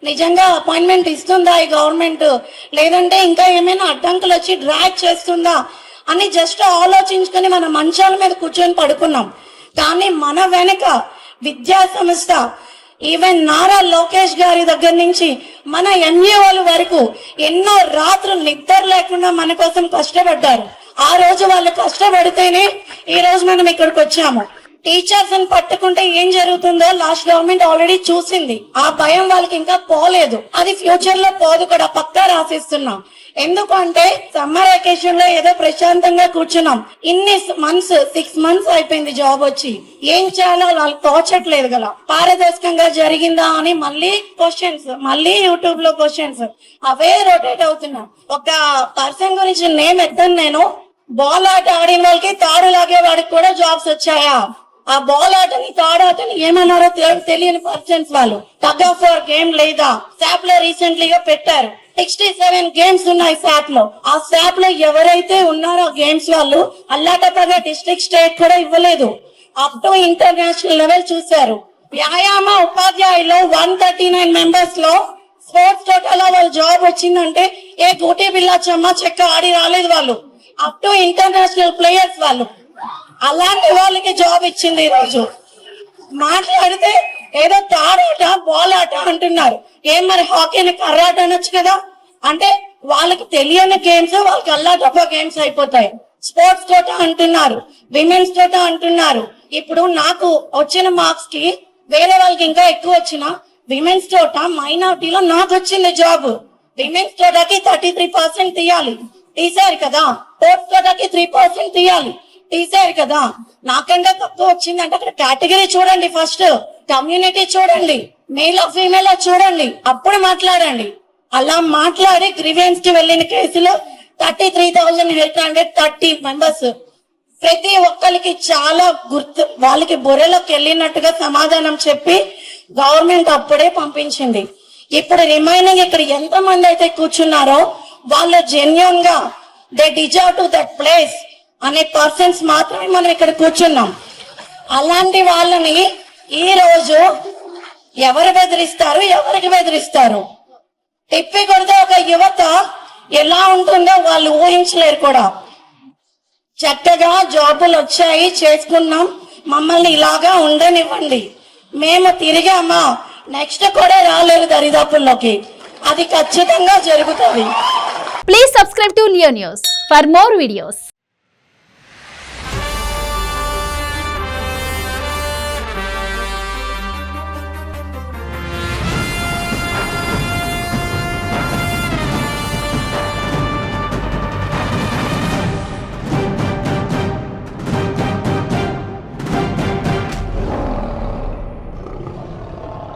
నిజంగా అపాయింట్మెంట్ ఇస్తుందా ఈ గవర్నమెంట్, లేదంటే ఇంకా ఏమైనా అడ్డంకులు వచ్చి డ్రాగ్ చేస్తుందా అని జస్ట్ ఆలోచించుకొని మన మంచాల మీద కూర్చొని పడుకున్నాం. కానీ మన వెనక విద్యా సంస్థ, ఈవెన్ నారా లోకేష్ గారి దగ్గర నుంచి మన ఎన్ఈఓల వరకు ఎన్నో రాత్రులు నిద్ర లేకుండా మన కోసం కష్టపడ్డారు. ఆ రోజు వాళ్ళు కష్టపడితేనే ఈ రోజు మనం ఇక్కడికి వచ్చాము. టీచర్స్ ని పట్టుకుంటే ఏం జరుగుతుందో లాస్ట్ గవర్నమెంట్ ఆల్రెడీ చూసింది. ఆ భయం వాళ్ళకి ఇంకా పోలేదు, అది ఫ్యూచర్ లో పోదు కూడా, పక్కా రాసిస్తున్నాం. ఎందుకంటే సమ్మర్ వెకేషన్ లో ఏదో ప్రశాంతంగా కూర్చున్నాం. ఇన్ని మంత్స్ 6 months అయిపోయింది జాబ్ వచ్చి, ఏం చేయాలో వాళ్ళకి తోచట్లేదు కదా. పారదర్శకంగా జరిగిందా అని మళ్ళీ క్వశ్చన్స్, మళ్ళీ యూట్యూబ్ లో క్వశ్చన్స్ అవే రొటేట్ అవుతున్నాం. ఒక పర్సన్ గురించి నేమ్ ఎత్తాను నేను. బాల్ ఆట ఆడిన వాళ్ళకి తాడు లాగే వాడికి కూడా జాబ్స్ వచ్చాయా? ఆ బాల్ ఆటని తాడాటని ఏమన్నారో తెలియని పర్సన్స్ వాళ్ళు. టగ్ ఆఫ్ వార్ గేమ్ లేదా శాప్ లో రీసెంట్లీగా పెట్టారు. 67 గేమ్స్ ఉన్నాయి శాప్ లో. ఆ శాప్ లో ఎవరైతే ఉన్నారో గేమ్స్ వాళ్ళు అల్లాటప్పగా డిస్ట్రిక్ట్ స్టేట్ కూడా ఇవ్వలేదు, అప్ టు ఇంటర్నేషనల్ లెవెల్ చూశారు. వ్యాయామ ఉపాధ్యాయులు 139 మెంబర్స్ లో స్పోర్ట్స్ కోటాలో వాళ్ళు జాబ్ వచ్చిందంటే ఏ గోటీ బిల్లా చెమ్మ చెక్క ఆడి రాలేదు వాళ్ళు, అప్ టు ఇంటర్నేషనల్ ప్లేయర్స్ వాళ్ళు. అలాంటి వాళ్ళకి జాబ్ ఇచ్చింది. ఈ రోజు మాట్లాడితే ఏదో తాడాట బాల్ ఆట అంటున్నారు. ఏం మరి హాకీని కర్రాట అనొచ్చు కదా. అంటే వాళ్ళకి తెలియని గేమ్స్ వాళ్ళకి అల్లాటప్ప గేమ్స్ అయిపోతాయి. స్పోర్ట్స్ కోటా అంటున్నారు, విమెన్స్ కోటా అంటున్నారు. ఇప్పుడు నాకు వచ్చిన మార్క్స్ కి వేరే వాళ్ళకి ఇంకా ఎక్కువ వచ్చిన విమెన్స్ కోటా మైనారిటీలో నాకు వచ్చింది జాబ్. విమెన్స్ కోటాకి 33% తీయాలి, తీసారు కదా. స్పోర్ట్స్ కోటాకి 3% తీయాలి, తీసారు కదా. నాకంటే తక్కువ వచ్చిందంటే అక్కడ కేటగిరీ చూడండి, ఫస్ట్ కమ్యూనిటీ చూడండి, మేల్ ఫీమేల్ చూడండి, అప్పుడు మాట్లాడండి. అలా మాట్లాడి గ్రీవెన్స్ కి వెళ్ళిన కేసులో 33,830 మెంబర్స్. ప్రతి ఒక్కరికి చాలా గుర్తు, వాళ్ళకి బుర్రలోకి వెళ్ళినట్టుగా సమాధానం చెప్పి గవర్నమెంట్ అప్పుడే పంపించింది. ఇప్పుడు రిమైనింగ్ ఇక్కడ ఎంత మంది అయితే కూర్చున్నారో వాళ్ళు జెన్యూన్ గా they deserve to that place అనే పర్సన్స్ మాత్రమే మనం ఇక్కడ కూర్చున్నాం. అలాంటి వాళ్ళని ఈ రోజు ఎవరు బెదిరిస్తారు, ఎవరికి బెదిరిస్తారు? తిప్పి కొడితే ఒక యువత ఎలా ఉంటుందో వాళ్ళు ఊహించలేరు కూడా. చక్కగా జాబులు వచ్చాయి, చేసుకున్నాం, మమ్మల్ని ఇలాగా ఉండనివ్వండి, మేము తిరిగామా నెక్స్ట్ కూడా రాలేరు దరిదాపుల్లోకి, అది ఖచ్చితంగా జరుగుతుంది. Please subscribe to Leo news for more videos.